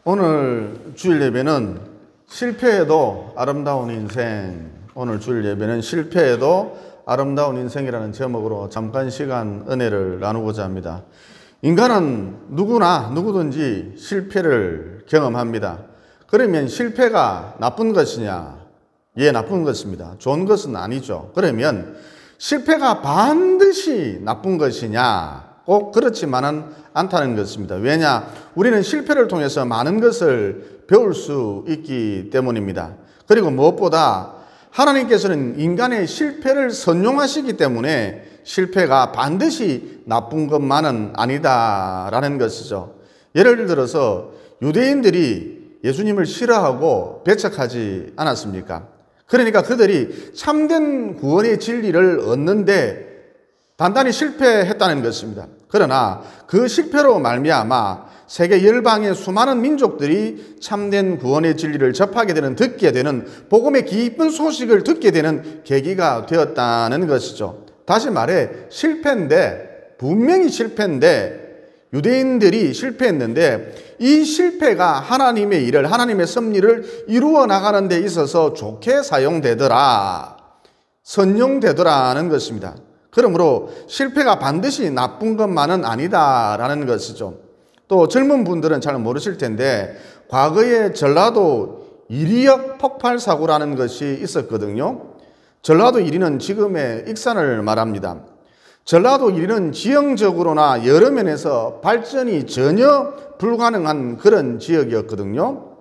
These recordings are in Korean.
오늘 주일 예배는 실패해도 아름다운 인생, 오늘 주일 예배는 실패해도 아름다운 인생이라는 제목으로 잠깐 시간 은혜를 나누고자 합니다. 인간은 누구든지 실패를 경험합니다. 그러면 실패가 나쁜 것이냐? 예, 나쁜 것입니다. 좋은 것은 아니죠. 그러면 실패가 반드시 나쁜 것이냐? 꼭 그렇지만은 않다는 것입니다. 왜냐? 우리는 실패를 통해서 많은 것을 배울 수 있기 때문입니다. 그리고 무엇보다 하나님께서는 인간의 실패를 선용하시기 때문에 실패가 반드시 나쁜 것만은 아니다라는 것이죠. 예를 들어서 유대인들이 예수님을 싫어하고 배척하지 않았습니까? 그러니까 그들이 참된 구원의 진리를 얻는데 단단히 실패했다는 것입니다. 그러나 그 실패로 말미암아 세계 열방의 수많은 민족들이 참된 구원의 진리를 접하게 되는, 듣게 되는, 복음의 기쁜 소식을 듣게 되는 계기가 되었다는 것이죠. 다시 말해 분명히 실패인데 유대인들이 실패했는데 이 실패가 하나님의 일을, 하나님의 섭리를 이루어 나가는 데 있어서 좋게 사용되더라, 선용되더라는 것입니다. 그러므로 실패가 반드시 나쁜 것만은 아니다라는 것이죠. 또 젊은 분들은 잘 모르실 텐데 과거에 전라도 이리역 폭발 사고라는 것이 있었거든요. 전라도 이리는 지금의 익산을 말합니다. 전라도 이리는 지형적으로나 여러 면에서 발전이 전혀 불가능한 그런 지역이었거든요.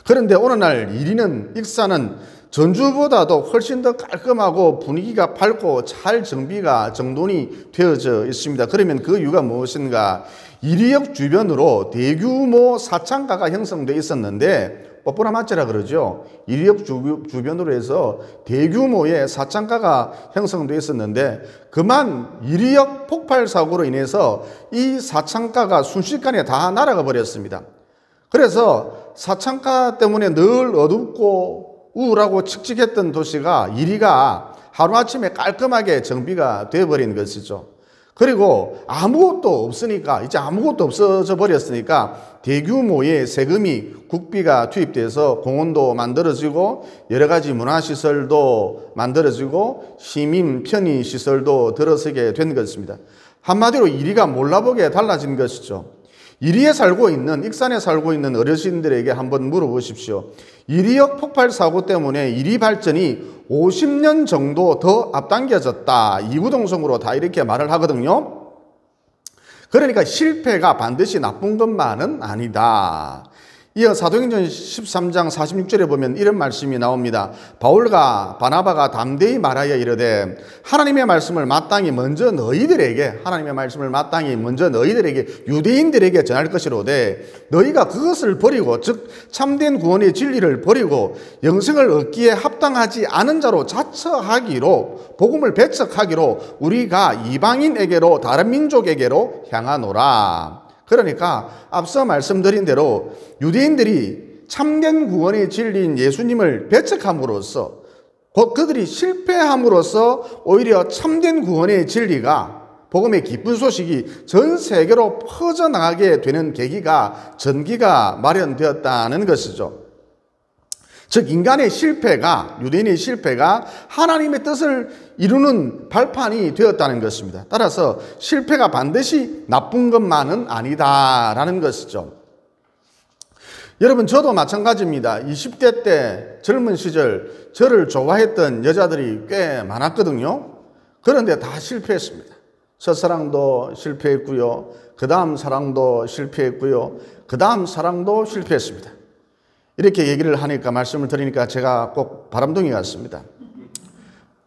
그런데 오늘날 이리는, 익산은 전주보다도 훨씬 더 깔끔하고 분위기가 밝고 잘 정돈이 되어져 있습니다. 그러면 그 이유가 무엇인가? 이리역 주변으로 대규모 사창가가 형성되어 있었는데, 뽀뽀라마찌라 그러죠. 이리역 주변으로 해서 대규모의 사창가가 형성되어 있었는데 그만 이리역 폭발 사고로 인해서 이 사창가가 순식간에 다 날아가 버렸습니다. 그래서 사창가 때문에 늘 어둡고 우울하고 칙칙했던 도시가, 이리가 하루아침에 깔끔하게 정비가 되어버린 것이죠. 그리고 아무것도 없으니까, 이제 아무것도 없어져 버렸으니까 대규모의 세금이, 국비가 투입돼서 공원도 만들어지고 여러 가지 문화시설도 만들어지고 시민 편의시설도 들어서게 된 것입니다. 한마디로 이리가 몰라보게 달라진 것이죠. 이리에 살고 있는, 익산에 살고 있는 어르신들에게 한번 물어보십시오. 이리역 폭발 사고 때문에 이리 발전이 50년 정도 더 앞당겨졌다, 이구동성으로 다 이렇게 말을 하거든요. 그러니까 실패가 반드시 나쁜 것만은 아니다. 이어 사도행전 13장 46절에 보면 이런 말씀이 나옵니다. 바울과 바나바가 담대히 말하여 이르되 하나님의 말씀을 마땅히 먼저 너희들에게 유대인들에게 전할 것이로되 너희가 그것을 버리고, 즉 참된 구원의 진리를 버리고 영생을 얻기에 합당하지 않은 자로 자처하기로, 복음을 배척하기로 우리가 이방인에게로, 다른 민족에게로 향하노라. 그러니까 앞서 말씀드린 대로 유대인들이 참된 구원의 진리인 예수님을 배척함으로써, 곧 그들이 실패함으로써 오히려 참된 구원의 진리가, 복음의 기쁜 소식이 전 세계로 퍼져나가게 되는 계기가, 전기가 마련되었다는 것이죠. 즉 인간의 실패가, 유대인의 실패가 하나님의 뜻을 이루는 발판이 되었다는 것입니다. 따라서 실패가 반드시 나쁜 것만은 아니다라는 것이죠. 여러분, 저도 마찬가지입니다. 20대 때 젊은 시절 저를 좋아했던 여자들이 꽤 많았거든요. 그런데 다 실패했습니다. 첫사랑도 실패했고요, 그 다음 사랑도 실패했고요, 그 다음 사랑도 실패했습니다. 이렇게 얘기를 하니까, 말씀을 드리니까 제가 꼭 바람둥이 같습니다.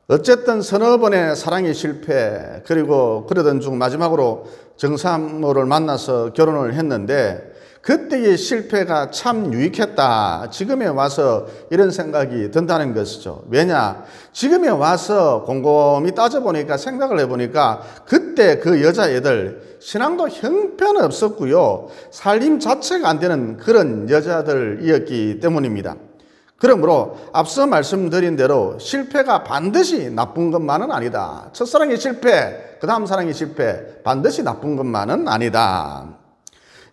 어쨌든 서너 번의 사랑의 실패, 그리고 그러던 중 마지막으로 정삼호를 만나서 결혼을 했는데 그때의 실패가 참 유익했다, 지금에 와서 이런 생각이 든다는 것이죠. 왜냐? 지금에 와서 곰곰이 따져보니까, 생각을 해보니까 그때 그 여자애들 신앙도 형편없었고요, 살림 자체가 안 되는 그런 여자들이었기 때문입니다. 그러므로 앞서 말씀드린 대로 실패가 반드시 나쁜 것만은 아니다. 첫사랑의 실패, 그 다음 사랑의 실패, 반드시 나쁜 것만은 아니다.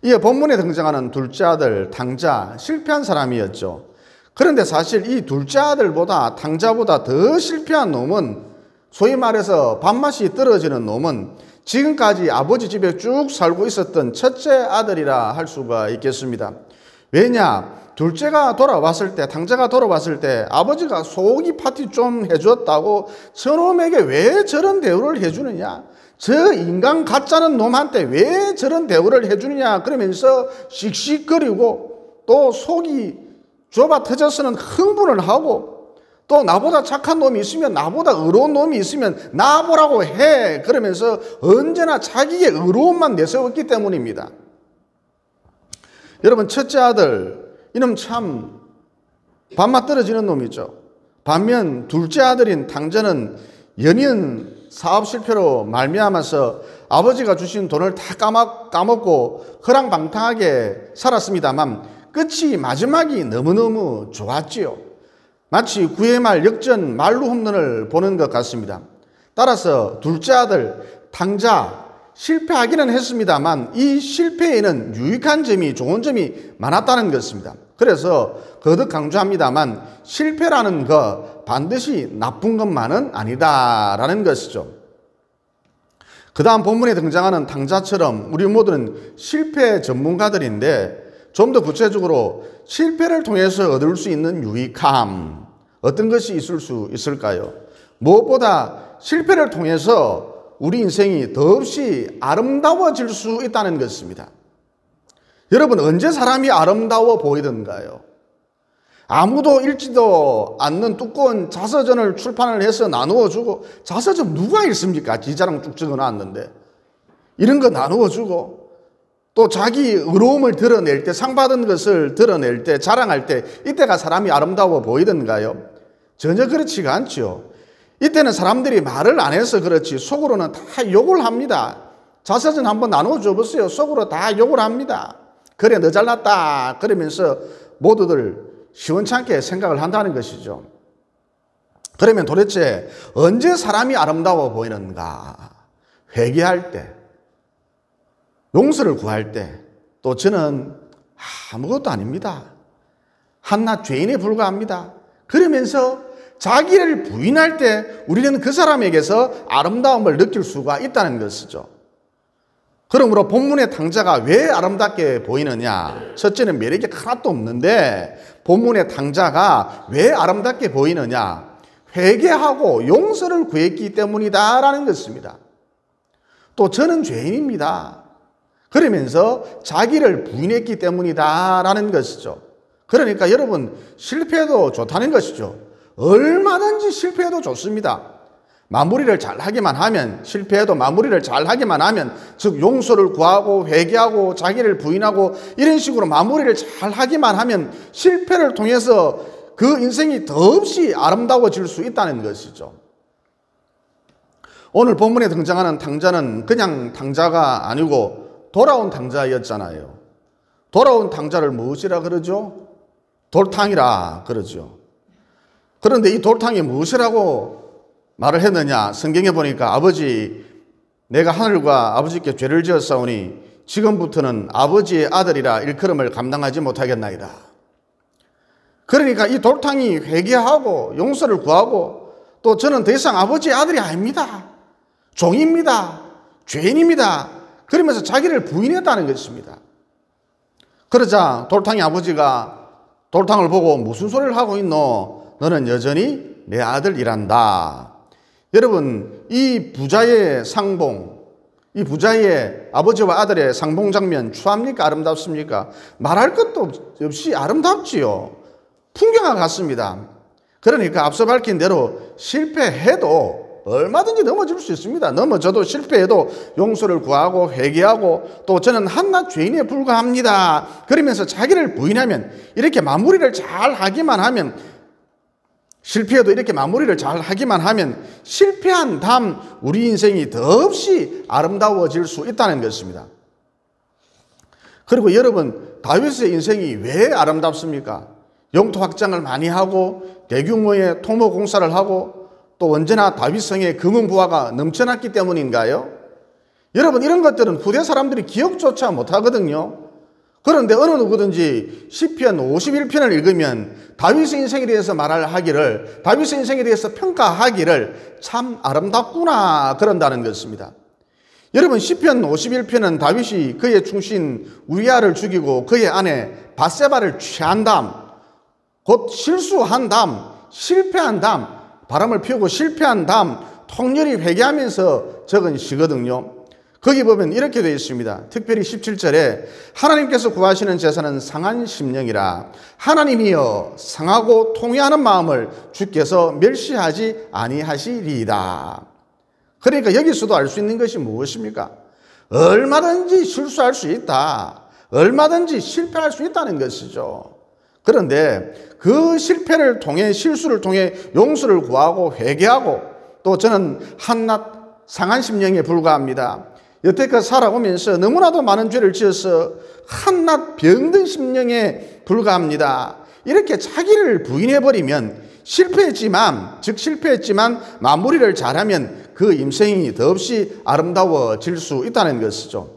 이에 본문에 등장하는 둘째 아들 당자, 실패한 사람이었죠. 그런데 사실 이 둘째 아들보다 당자보다 더 실패한 놈은, 소위 말해서 밥맛이 떨어지는 놈은 지금까지 아버지 집에 쭉 살고 있었던 첫째 아들이라 할 수가 있겠습니다. 왜냐? 둘째가 돌아왔을 때, 당자가 돌아왔을 때 아버지가 소고기 파티 좀 해줬다고 저놈에게 왜 저런 대우를 해주느냐? 저 인간 가짜는 놈한테 왜 저런 대우를 해주느냐? 그러면서 씩씩거리고 또 속이 좁아 터져서는 흥분을 하고, 또 나보다 착한 놈이 있으면, 나보다 의로운 놈이 있으면 나보라고 해. 그러면서 언제나 자기의 의로움만 내세웠기 때문입니다. 여러분, 첫째 아들, 이놈 참 밥맛 떨어지는 놈이죠. 반면 둘째 아들인 당자는 연이은 사업 실패로 말미암아서 아버지가 주신 돈을 다 까먹고 허랑방탕하게 살았습니다만 끝이, 마지막이 너무너무 좋았지요. 마치 9회 말 역전 만루 홈런을 보는 것 같습니다. 따라서 둘째 아들 당자, 실패하기는 했습니다만 이 실패에는 유익한 점이, 좋은 점이 많았다는 것입니다. 그래서 거듭 강조합니다만 실패라는 것 반드시 나쁜 것만은 아니다라는 것이죠. 그 다음 본문에 등장하는 당자처럼 우리 모두는 실패 전문가들인데, 좀 더 구체적으로 실패를 통해서 얻을 수 있는 유익함, 어떤 것이 있을 수 있을까요? 무엇보다 실패를 통해서 우리 인생이 더없이 아름다워질 수 있다는 것입니다. 여러분, 언제 사람이 아름다워 보이던가요? 아무도 읽지도 않는 두꺼운 자서전을 출판을 해서 나누어주고, 자서전 누가 읽습니까? 지 자랑 쭉 적어놨는데. 이런 거 나누어주고, 또 자기 의로움을 드러낼 때, 상 받은 것을 드러낼 때, 자랑할 때, 이때가 사람이 아름다워 보이던가요? 전혀 그렇지가 않죠. 이때는 사람들이 말을 안 해서 그렇지 속으로는 다 욕을 합니다. 자서전 한번 나눠줘 보세요. 속으로 다 욕을 합니다. 그래, 너 잘났다 그러면서 모두들 시원찮게 생각을 한다는 것이죠. 그러면 도대체 언제 사람이 아름다워 보이는가? 회개할 때, 용서를 구할 때, 또 저는 아무것도 아닙니다, 한낱 죄인에 불과합니다 그러면서 자기를 부인할 때 우리는 그 사람에게서 아름다움을 느낄 수가 있다는 것이죠. 그러므로 본문의 당자가 왜 아름답게 보이느냐? 첫째는 매력이 하나도 없는데 본문의 당자가 왜 아름답게 보이느냐? 회개하고 용서를 구했기 때문이다라는 것입니다. 또 저는 죄인입니다 그러면서 자기를 부인했기 때문이다라는 것이죠. 그러니까 여러분, 실패해도 좋다는 것이죠. 얼마든지 실패해도 좋습니다. 마무리를 잘 하기만 하면, 실패해도 마무리를 잘 하기만 하면, 즉 용서를 구하고 회개하고 자기를 부인하고 이런 식으로 마무리를 잘 하기만 하면 실패를 통해서 그 인생이 더없이 아름다워질 수 있다는 것이죠. 오늘 본문에 등장하는 당자는 그냥 당자가 아니고 돌아온 당자였잖아요. 돌아온 당자를 무엇이라 그러죠? 돌탕이라 그러죠. 그런데 이 돌탕이 무엇이라고 말을 했느냐? 성경에 보니까 아버지, 내가 하늘과 아버지께 죄를 지었사오니 지금부터는 아버지의 아들이라 일컬음을 감당하지 못하겠나이다. 그러니까 이 돌탕이 회개하고 용서를 구하고, 또 저는 더 이상 아버지의 아들이 아닙니다, 종입니다, 죄인입니다 그러면서 자기를 부인했다는 것입니다. 그러자 돌탕의 아버지가 돌탕을 보고 무슨 소리를 하고 있노? 너는 여전히 내 아들이란다. 여러분, 이 부자의 상봉, 이 부자의 아버지와 아들의 상봉 장면 추합니까? 아름답습니까? 말할 것도 없이 아름답지요. 풍경과 같습니다. 그러니까 앞서 밝힌 대로 실패해도 얼마든지 넘어질 수 있습니다. 넘어져도 실패해도 용서를 구하고 회개하고, 또 저는 한낱 죄인에 불과합니다 그러면서 자기를 부인하면, 이렇게 마무리를 잘 하기만 하면, 실패해도 이렇게 마무리를 잘 하기만 하면 실패한 다음 우리 인생이 더없이 아름다워질 수 있다는 것입니다. 그리고 여러분, 다윗의 인생이 왜 아름답습니까? 영토 확장을 많이 하고 대규모의 토모 공사를 하고 또 언제나 다윗성에 금은 부하가 넘쳐났기 때문인가요? 여러분, 이런 것들은 후대 사람들이 기억조차 못하거든요. 그런데 어느 누구든지 시편 51편을 읽으면 다윗의 인생에 대해서 말하기를, 다윗의 인생에 대해서 평가하기를 참 아름답구나 그런다는 것입니다. 여러분, 시편 51편은 다윗이 그의 충신 우리아를 죽이고 그의 아내 밧세바를 취한 다음, 곧 실수한 다음, 실패한 다음, 바람을 피우고 실패한 다음 통렬히 회개하면서 적은 시거든요. 거기 보면 이렇게 되어 있습니다. 특별히 17절에 하나님께서 구하시는 제사는 상한 심령이라. 하나님이여 상하고 통회하는 마음을 주께서 멸시하지 아니하시리이다. 그러니까 여기서도 알 수 있는 것이 무엇입니까? 얼마든지 실수할 수 있다. 얼마든지 실패할 수 있다는 것이죠. 그런데 그 실패를 통해, 실수를 통해 용서를 구하고 회개하고, 또 저는 한낱 상한 심령에 불과합니다. 여태껏 살아오면서 너무나도 많은 죄를 지어서 한낱 병든 심령에 불과합니다. 이렇게 자기를 부인해버리면 실패했지만 마무리를 잘하면 그 인생이 더없이 아름다워질 수 있다는 것이죠.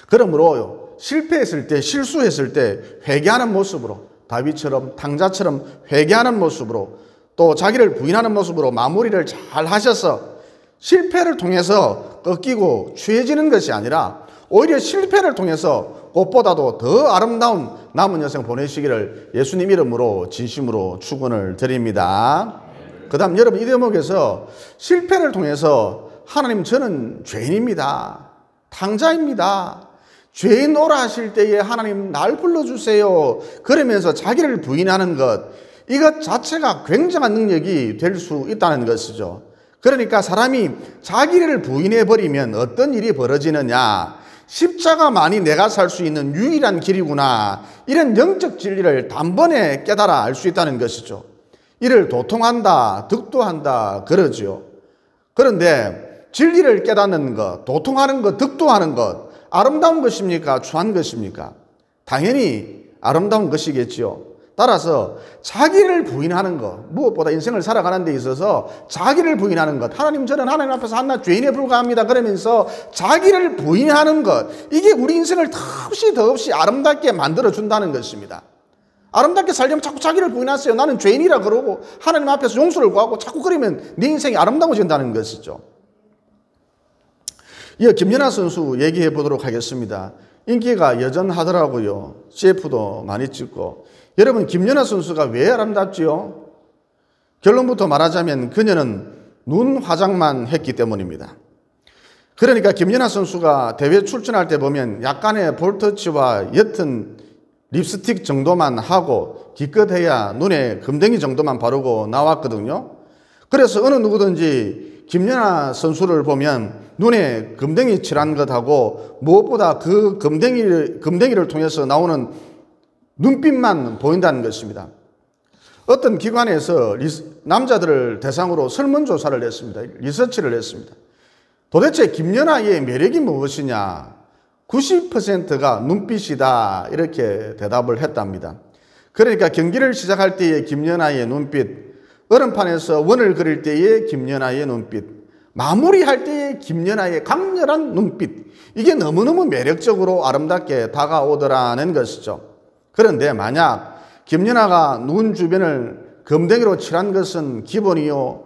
그러므로 실패했을 때, 실수했을 때 회개하는 모습으로, 다윗처럼 탕자처럼 회개하는 모습으로, 또 자기를 부인하는 모습으로 마무리를 잘 하셔서 실패를 통해서 꺾이고 취해지는 것이 아니라 오히려 실패를 통해서 꽃보다도 더 아름다운 남은 여생 보내시기를 예수님 이름으로 진심으로 축원을 드립니다. 그 다음 여러분, 이 대목에서 실패를 통해서 하나님, 저는 죄인입니다. 탕자입니다. 죄인 오라 하실 때에 하나님 날 불러주세요. 그러면서 자기를 부인하는 것, 이것 자체가 굉장한 능력이 될 수 있다는 것이죠. 그러니까 사람이 자기를 부인해버리면 어떤 일이 벌어지느냐, 십자가만이 내가 살 수 있는 유일한 길이구나, 이런 영적 진리를 단번에 깨달아 알 수 있다는 것이죠. 이를 도통한다, 득도한다 그러죠. 그런데 진리를 깨닫는 것, 도통하는 것, 득도하는 것, 아름다운 것입니까? 추한 것입니까? 당연히 아름다운 것이겠지요. 따라서 자기를 부인하는 것, 무엇보다 인생을 살아가는 데 있어서 자기를 부인하는 것, 하나님, 저는 하나님 앞에서 한낱 죄인에 불과합니다 그러면서 자기를 부인하는 것, 이게 우리 인생을 더없이 아름답게 만들어준다는 것입니다. 아름답게 살려면 자꾸 자기를 부인하세요. 나는 죄인이라 그러고 하나님 앞에서 용서를 구하고 자꾸 그러면 네 인생이 아름다워진다는 것이죠. 이어 김연아 선수 얘기해 보도록 하겠습니다. 인기가 여전하더라고요. CF도 많이 찍고. 여러분, 김연아 선수가 왜 아름답지요? 결론부터 말하자면 그녀는 눈 화장만 했기 때문입니다. 그러니까 김연아 선수가 대회 출전할 때 보면 약간의 볼터치와 옅은 립스틱 정도만 하고 기껏해야 눈에 금덩이 정도만 바르고 나왔거든요. 그래서 어느 누구든지 김연아 선수를 보면 눈에 금덩이 칠한 것하고 무엇보다 그 금덩이를 통해서 나오는 눈빛만 보인다는 것입니다. 어떤 기관에서 남자들을 대상으로 설문조사를 했습니다. 리서치를 했습니다. 도대체 김연아의 매력이 무엇이냐? 90%가 눈빛이다, 이렇게 대답을 했답니다. 그러니까 경기를 시작할 때의 김연아의 눈빛, 얼음판에서 원을 그릴 때의 김연아의 눈빛, 마무리할 때의 김연아의 강렬한 눈빛, 이게 너무너무 매력적으로 아름답게 다가오더라는 것이죠. 그런데 만약 김연아가 눈 주변을 금덩이로 칠한 것은 기본이요,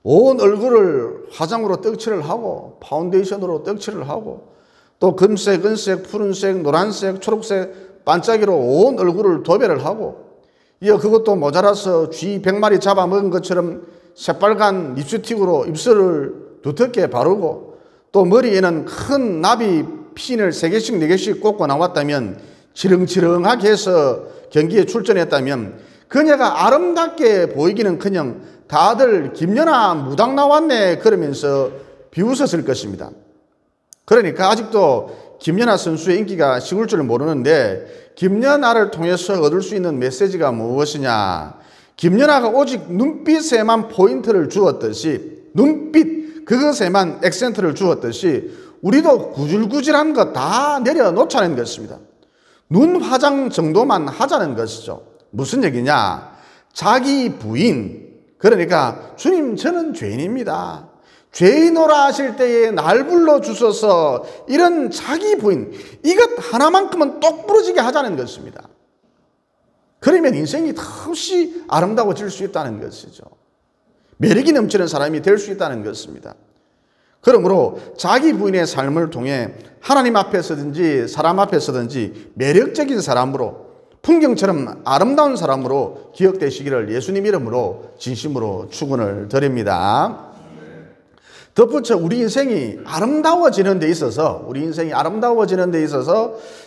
온 얼굴을 화장으로 떡칠을 하고 파운데이션으로 떡칠을 하고 또 금색, 은색, 푸른색, 노란색, 초록색 반짝이로 온 얼굴을 도배를 하고, 이어 그것도 모자라서 쥐 100마리 잡아먹은 것처럼 새빨간 립스틱으로 입술을 두텁게 바르고, 또 머리에는 큰 나비 핀을 3개씩 4개씩 꽂고 나왔다면, 지렁지렁하게 해서 경기에 출전했다면 그녀가 아름답게 보이기는커녕 다들 김연아 무당 나왔네 그러면서 비웃었을 것입니다. 그러니까 아직도 김연아 선수의 인기가 식을 줄 모르는데, 김연아를 통해서 얻을 수 있는 메시지가 무엇이냐? 김연아가 오직 눈빛에만 포인트를 주었듯이, 눈빛 그것에만 액센트를 주었듯이 우리도 구질구질한 거 다 내려놓자는 것입니다. 눈 화장 정도만 하자는 것이죠. 무슨 얘기냐? 자기 부인, 그러니까 주님, 저는 죄인입니다. 죄인오라 하실 때에 날 불러주소서, 이런 자기 부인, 이것 하나만큼은 똑 부러지게 하자는 것입니다. 그러면 인생이 더없이 아름다워질 수 있다는 것이죠. 매력이 넘치는 사람이 될 수 있다는 것입니다. 그러므로 자기 부인의 삶을 통해 하나님 앞에서든지 사람 앞에서든지 매력적인 사람으로, 풍경처럼 아름다운 사람으로 기억되시기를 예수님 이름으로 진심으로 축원을 드립니다. 덧붙여 우리 인생이 아름다워지는 데 있어서,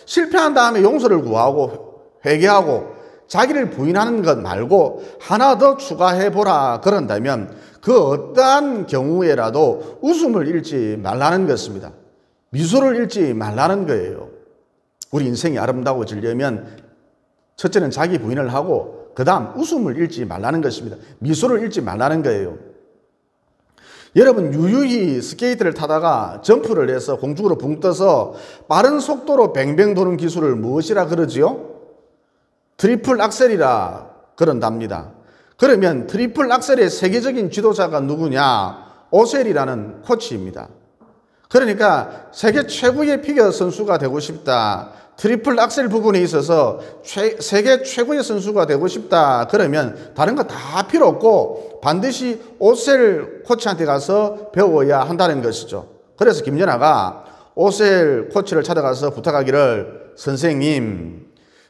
실패한 다음에 용서를 구하고 회개하고 자기를 부인하는 것 말고 하나 더 추가해보라 그런다면 그 어떠한 경우에라도 웃음을 잃지 말라는 것입니다. 미소를 잃지 말라는 거예요. 우리 인생이 아름다워지려면 첫째는 자기 부인을 하고 그 다음 웃음을 잃지 말라는 것입니다. 미소를 잃지 말라는 거예요. 여러분, 유유히 스케이트를 타다가 점프를 해서 공중으로 붕 떠서 빠른 속도로 뱅뱅 도는 기술을 무엇이라 그러지요? 트리플 악셀이라 그런답니다. 그러면 트리플 악셀의 세계적인 지도자가 누구냐? 오셀이라는 코치입니다. 그러니까 세계 최고의 피겨 선수가 되고 싶다, 트리플 악셀 부분에 있어서 세계 최고의 선수가 되고 싶다 그러면 다른 거 다 필요 없고 반드시 오셀 코치한테 가서 배워야 한다는 것이죠. 그래서 김연아가 오셀 코치를 찾아가서 부탁하기를, 선생님,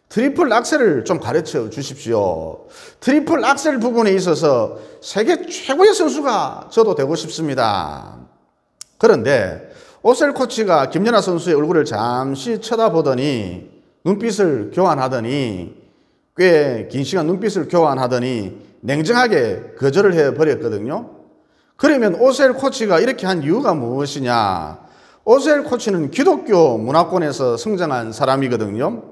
트리플 악셀을 좀 가르쳐 주십시오. 트리플 악셀 부분에 있어서 세계 최고의 선수가 저도 되고 싶습니다. 그런데 오셀 코치가 김연아 선수의 얼굴을 잠시 쳐다보더니 눈빛을 교환하더니 꽤 긴 시간 눈빛을 교환하더니 냉정하게 거절을 해버렸거든요. 그러면 오셀 코치가 이렇게 한 이유가 무엇이냐? 오셀 코치는 기독교 문화권에서 성장한 사람이거든요.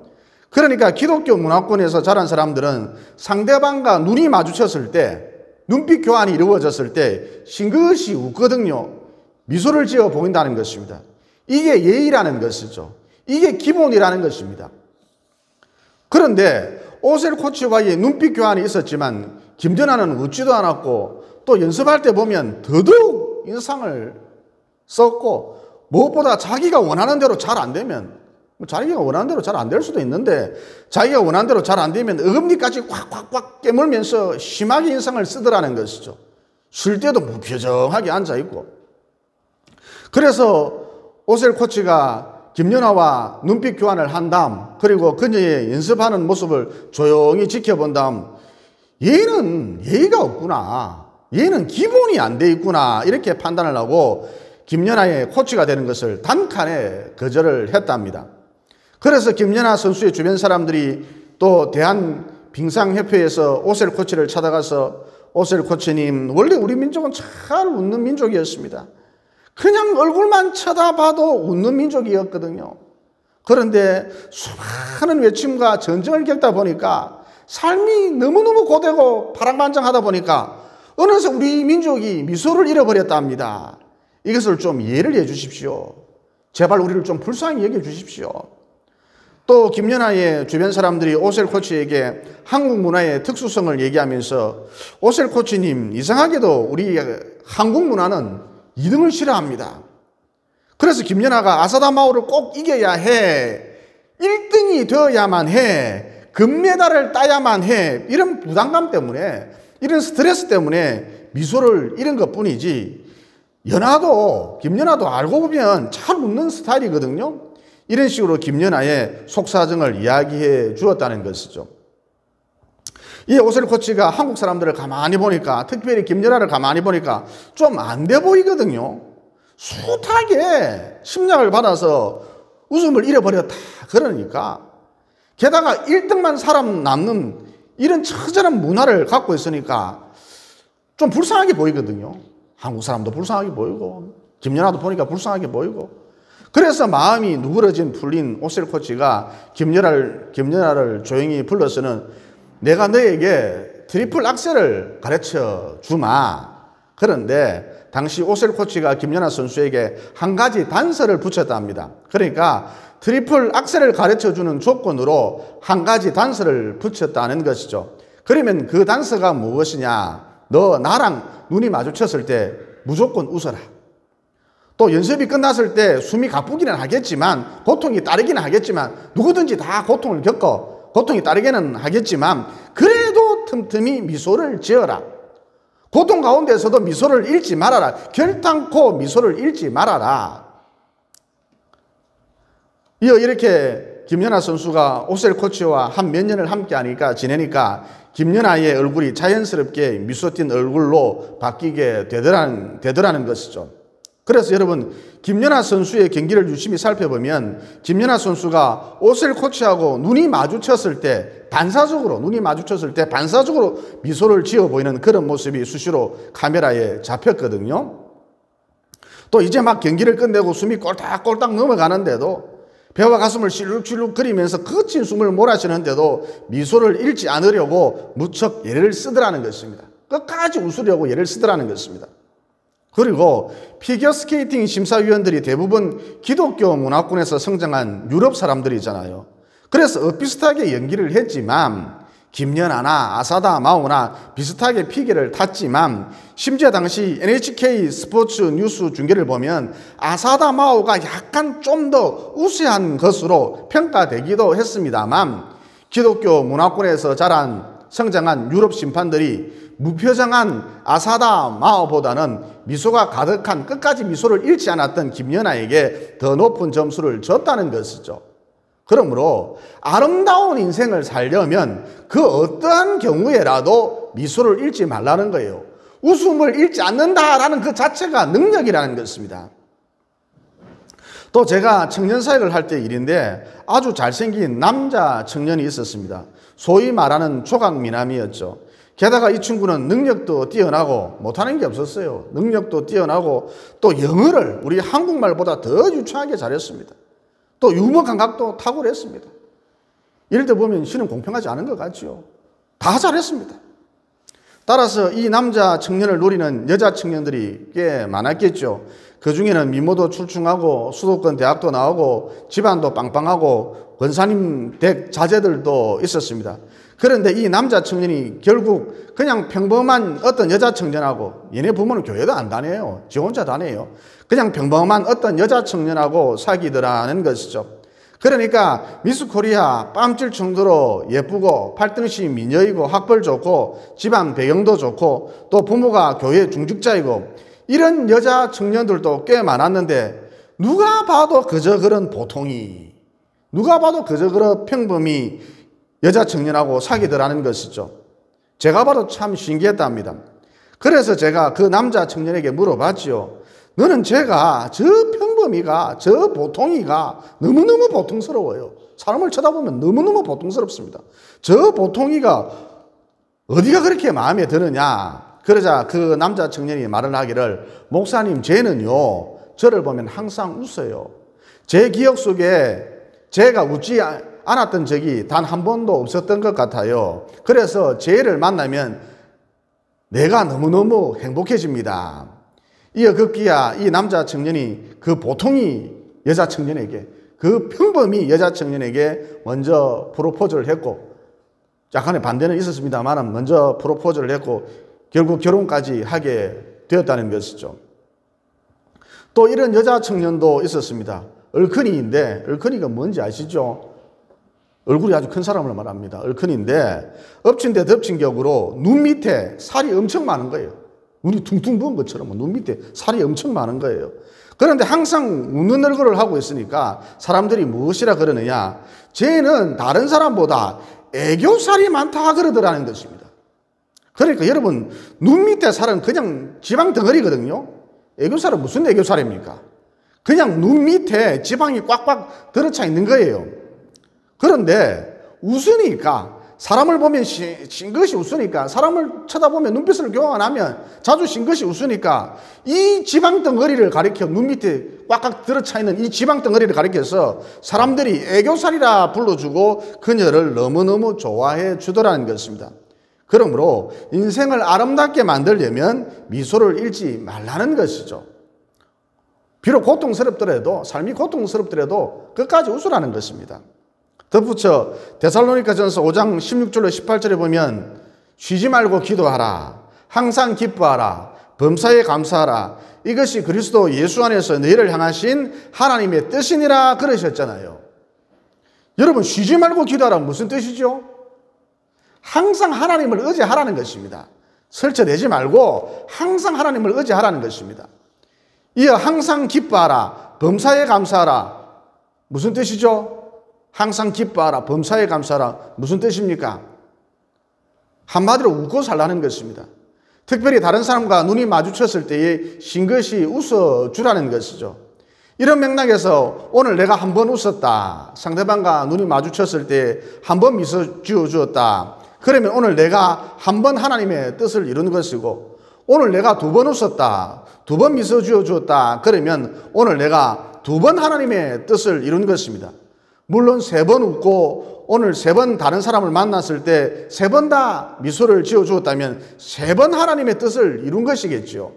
그러니까 기독교 문화권에서 자란 사람들은 상대방과 눈이 마주쳤을 때, 눈빛 교환이 이루어졌을 때 싱긋이 웃거든요. 미소를 지어 보인다는 것입니다. 이게 예의라는 것이죠. 이게 기본이라는 것입니다. 그런데 오셀 코치와의 눈빛 교환이 있었지만 김연아는 웃지도 않았고, 또 연습할 때 보면 더더욱 인상을 썼고, 무엇보다 자기가 원하는 대로 잘 안 되면, 자기가 원하는 대로 잘 안 될 수도 있는데 자기가 원하는 대로 잘 안 되면 어금니까지 꽉꽉꽉 깨물면서 심하게 인상을 쓰더라는 것이죠. 쉴 때도 무표정하게 앉아있고. 그래서 오셀 코치가 김연아와 눈빛 교환을 한 다음, 그리고 그녀의 연습하는 모습을 조용히 지켜본 다음, 얘는 예의가 없구나, 얘는 기본이 안 돼 있구나, 이렇게 판단을 하고 김연아의 코치가 되는 것을 단칸에 거절을 했답니다. 그래서 김연아 선수의 주변 사람들이 또 대한빙상협회에서 오셀 코치를 찾아가서, 오셀 코치님, 원래 우리 민족은 잘 웃는 민족이었습니다. 그냥 얼굴만 쳐다봐도 웃는 민족이었거든요. 그런데 수많은 외침과 전쟁을 겪다 보니까 삶이 너무너무 고되고 파랑만장하다 보니까 어느새 우리 민족이 미소를 잃어버렸답니다. 이것을 좀 이해를 해 주십시오. 제발 우리를 좀 불쌍히 여겨 주십시오. 또 김연아의 주변 사람들이 오셀 코치에게 한국 문화의 특수성을 얘기하면서, 오셀 코치님, 이상하게도 우리 한국 문화는 2등을 싫어합니다. 그래서 김연아가 아사다마오를 꼭 이겨야 해, 1등이 되어야만 해, 금메달을 따야만 해, 이런 부담감 때문에, 이런 스트레스 때문에 미소를 잃은 것뿐이지, 김연아도 알고 보면 잘 웃는 스타일이거든요. 이런 식으로 김연아의 속사정을 이야기해 주었다는 것이죠. 이 오셀 코치가 한국 사람들을 가만히 보니까, 특별히 김연아를 가만히 보니까 좀 안 돼 보이거든요. 숱하게 심장을 받아서 웃음을 잃어버렸다 그러니까, 게다가 1등만 살아남는 이런 처절한 문화를 갖고 있으니까 좀 불쌍하게 보이거든요. 한국 사람도 불쌍하게 보이고 김연아도 보니까 불쌍하게 보이고. 그래서 마음이 누그러진 풀린 오셀 코치가 김연아를 조용히 불러서는, 내가 너에게 트리플 악셀을 가르쳐 주마. 그런데 당시 오셀 코치가 김연아 선수에게 한 가지 단서를 붙였답니다. 그러니까 트리플 악셀을 가르쳐 주는 조건으로 한 가지 단서를 붙였다는 것이죠. 그러면 그 단서가 무엇이냐? 너 나랑 눈이 마주쳤을 때 무조건 웃어라. 또 연습이 끝났을 때 숨이 가쁘기는 하겠지만, 고통이 따르기는 하겠지만, 누구든지 다 고통을 겪어 고통이 따르기는 하겠지만, 그래도 틈틈이 미소를 지어라. 고통 가운데서도 미소를 잃지 말아라. 결단코 미소를 잃지 말아라. 이렇게 김연아 선수가 오셀 코치와 한 몇 년을 함께 지내니까 김연아의 얼굴이 자연스럽게 미소 띤 얼굴로 바뀌게 되더라는 것이죠. 그래서 여러분, 김연아 선수의 경기를 유심히 살펴보면 김연아 선수가 오셀 코치하고 눈이 마주쳤을 때 반사적으로 미소를 지어 보이는 그런 모습이 수시로 카메라에 잡혔거든요. 또 이제 막 경기를 끝내고 숨이 꼴딱꼴딱 넘어가는데도, 배와 가슴을 실룩실룩 거리면서 거친 숨을 몰아쉬는데도 미소를 잃지 않으려고 무척 예를 쓰더라는 것입니다. 끝까지 웃으려고 예를 쓰더라는 것입니다. 그리고 피겨스케이팅 심사위원들이 대부분 기독교 문화권에서 성장한 유럽 사람들이잖아요. 그래서 비슷하게 연기를 했지만, 김연아나 아사다 마오나 비슷하게 피겨를 탔지만, 심지어 당시 NHK 스포츠 뉴스 중계를 보면 아사다 마오가 약간 좀 더 우세한 것으로 평가되기도 했습니다만, 기독교 문화권에서 성장한 유럽 심판들이 무표정한 아사다 마오보다는 미소가 가득한, 끝까지 미소를 잃지 않았던 김연아에게 더 높은 점수를 줬다는 것이죠. 그러므로 아름다운 인생을 살려면 그 어떠한 경우에라도 미소를 잃지 말라는 거예요. 웃음을 잃지 않는다라는 그 자체가 능력이라는 것입니다. 또 제가 청년사역을 할 때 일인데, 아주 잘생긴 남자 청년이 있었습니다. 소위 말하는 조각미남이었죠. 게다가 이 친구는 능력도 뛰어나고 못하는 게 없었어요. 능력도 뛰어나고 또 영어를 우리 한국말보다 더 유창하게 잘했습니다. 또 유머 감각도 탁월했습니다. 이럴 때 보면 신은 공평하지 않은 것 같지요. 다 잘했습니다. 따라서 이 남자 청년을 노리는 여자 청년들이 꽤 많았겠죠. 그 중에는 미모도 출중하고 수도권 대학도 나오고 집안도 빵빵하고 권사님 댁 자제들도 있었습니다. 그런데 이 남자 청년이 결국 그냥 평범한 어떤 여자 청년하고, 얘네 부모는 교회도 안 다녀요. 지 혼자 다녀요. 그냥 평범한 어떤 여자 청년하고 사귀더라는 것이죠. 그러니까 미스 코리아 뺨칠 정도로 예쁘고 팔등시 미녀이고 학벌 좋고 집안 배경도 좋고 또 부모가 교회 중직자이고, 이런 여자 청년들도 꽤 많았는데, 누가 봐도 그저 그런 보통이, 누가 봐도 그저 그런 평범이 여자 청년하고 사귀더라는 것이죠. 제가 봐도 참 신기했답니다. 그래서 제가 그 남자 청년에게 물어봤지요. 너는 제가 저 평범이가, 저 보통이가 너무너무 보통스러워요. 사람을 쳐다보면 너무너무 보통스럽습니다. 저 보통이가 어디가 그렇게 마음에 드느냐. 그러자 그 남자 청년이 말을 하기를, 목사님, 쟤는요 저를 보면 항상 웃어요. 제 기억 속에 제가 웃지 않았던 적이 단 한 번도 없었던 것 같아요. 그래서 쟤를 만나면 내가 너무너무 행복해집니다. 이어 급기야 이 남자 청년이 그 보통이 여자 청년에게, 그 평범이 여자 청년에게 먼저 프로포즈를 했고, 약간의 반대는 있었습니다만 먼저 프로포즈를 했고 결국 결혼까지 하게 되었다는 것이죠. 또 이런 여자 청년도 있었습니다. 얼큰이인데, 얼큰이가 뭔지 아시죠? 얼굴이 아주 큰 사람을 말합니다. 얼큰인데 엎친 데 덮친 격으로 눈 밑에 살이 엄청 많은 거예요. 눈이 퉁퉁 부은 것처럼 눈 밑에 살이 엄청 많은 거예요. 그런데 항상 웃는 얼굴을 하고 있으니까 사람들이 무엇이라 그러느냐, 쟤는 다른 사람보다 애교살이 많다 그러더라는 것입니다. 그러니까 여러분, 눈 밑에 살은 그냥 지방 덩어리거든요. 애교살은 무슨 애교살입니까? 그냥 눈 밑에 지방이 꽉꽉 들어차 있는 거예요. 그런데 웃으니까, 사람을 보면 싱긋이 웃으니까, 사람을 쳐다보면 눈빛을 교환하면 자주 싱긋이 웃으니까, 이 지방 덩어리를 가리켜, 눈 밑에 꽉꽉 들어차 있는 이 지방 덩어리를 가리켜서 사람들이 애교살이라 불러주고 그녀를 너무너무 좋아해 주더라는 것입니다. 그러므로 인생을 아름답게 만들려면 미소를 잃지 말라는 것이죠. 비록 고통스럽더라도, 삶이 고통스럽더라도 끝까지 웃으라는 것입니다. 덧붙여 데살로니가전서 5장 16절로 18절에 보면, 쉬지 말고 기도하라, 항상 기뻐하라, 범사에 감사하라. 이것이 그리스도 예수 안에서 너희를 향하신 하나님의 뜻이니라 그러셨잖아요. 여러분, 쉬지 말고 기도하라는 무슨 뜻이죠? 항상 하나님을 의지하라는 것입니다. 설쳐내지 말고 항상 하나님을 의지하라는 것입니다. 이어 항상 기뻐하라. 범사에 감사하라. 무슨 뜻이죠? 항상 기뻐하라. 범사에 감사하라. 무슨 뜻입니까? 한마디로 웃고 살라는 것입니다. 특별히 다른 사람과 눈이 마주쳤을 때에 싱긋이 웃어주라는 것이죠. 이런 맥락에서 오늘 내가 한 번 웃었다. 상대방과 눈이 마주쳤을 때 한 번 미소 지어주었다. 그러면 오늘 내가 한 번 하나님의 뜻을 이루는 것이고, 오늘 내가 두 번 웃었다. 두 번 미소 지어주었다. 그러면 오늘 내가 두 번 하나님의 뜻을 이루는 것입니다. 물론 세 번 웃고 오늘 세 번 다른 사람을 만났을 때 세 번 다 미소를 지어주었다면 세 번 하나님의 뜻을 이룬 것이겠죠.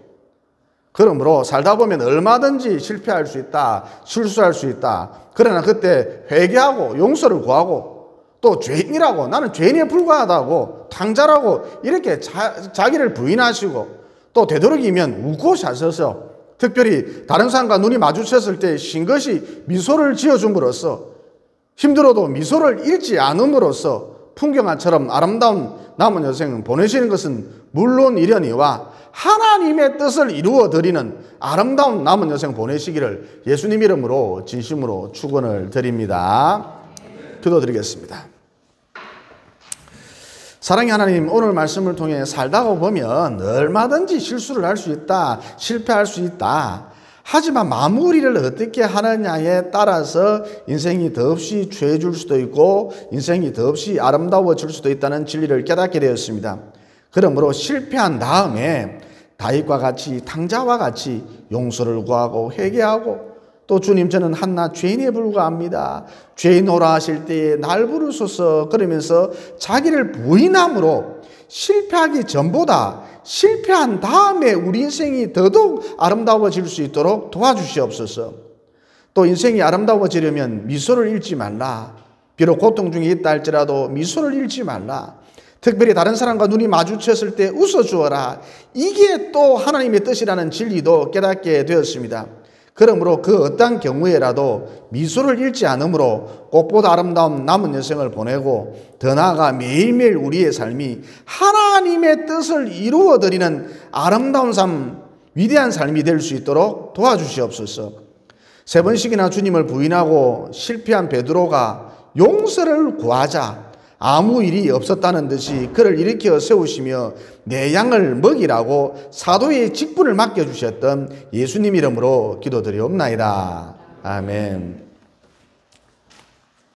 그러므로 살다 보면 얼마든지 실패할 수 있다. 실수할 수 있다. 그러나 그때 회개하고 용서를 구하고 또 죄인이라고, 나는 죄인에 불과하다고, 탕자라고 이렇게 자기를 부인하시고 또 되도록이면 웃고 사셔서, 특별히 다른 사람과 눈이 마주쳤을 때 싱긋이 미소를 지어줌으로써, 힘들어도 미소를 잃지 않음으로써 풍경화처럼 아름다운 남은 여생을 보내시는 것은 물론 이려니와 하나님의 뜻을 이루어 드리는 아름다운 남은 여생 보내시기를 예수님 이름으로 진심으로 축원을 드립니다. 기도드리겠습니다. 사랑의 하나님, 오늘 말씀을 통해 살다가 보면 얼마든지 실수를 할 수 있다, 실패할 수 있다. 하지만 마무리를 어떻게 하느냐에 따라서 인생이 더없이 죄해질 수도 있고 인생이 더없이 아름다워질 수도 있다는 진리를 깨닫게 되었습니다. 그러므로 실패한 다음에 다윗과 같이, 탕자와 같이 용서를 구하고 회개하고, 또 주님, 저는 한낱 죄인에 불과합니다. 죄인오라 하실 때에 날 부르소서 그러면서 자기를 부인함으로 실패하기 전보다 실패한 다음에 우리 인생이 더더욱 아름다워질 수 있도록 도와주시옵소서. 또 인생이 아름다워지려면 미소를 잃지 말라. 비록 고통 중에 있다 할지라도 미소를 잃지 말라. 특별히 다른 사람과 눈이 마주쳤을 때 웃어주어라. 이게 또 하나님의 뜻이라는 진리도 깨닫게 되었습니다. 그러므로 그 어떠한 경우에라도 미소를 잃지 않으므로 꽃보다 아름다운 남은 여생을 보내고, 더 나아가 매일매일 우리의 삶이 하나님의 뜻을 이루어드리는 아름다운 삶, 위대한 삶이 될 수 있도록 도와주시옵소서. 세 번씩이나 주님을 부인하고 실패한 베드로가 용서를 구하자 아무 일이 없었다는 듯이 그를 일으켜 세우시며 내 양을 먹이라고 사도의 직분을 맡겨주셨던 예수님 이름으로 기도드리옵나이다. 아멘.